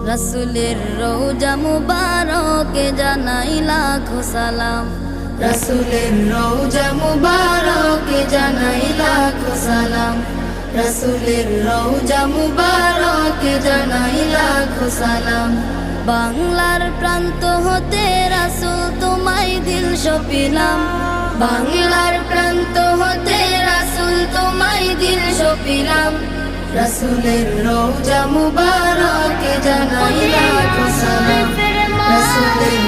রাসূলের রওজা মুবারকে জানাই লাখো সালাম। রাসূলের রওজা মুবারকে জানাই লাখো সালাম। রাসূলের রওজা মুবারকে জানাই লাখো সালাম। বাংলার প্রান্ত হতে রাসূল তোমায় দিল সপিলাম। বাংলার প্রান্ত হতে রাসূল তোমায় দিল সপিলাম। রাসূলের রওজা মুবারকে জানাই লাখো সালাম। রাসূলের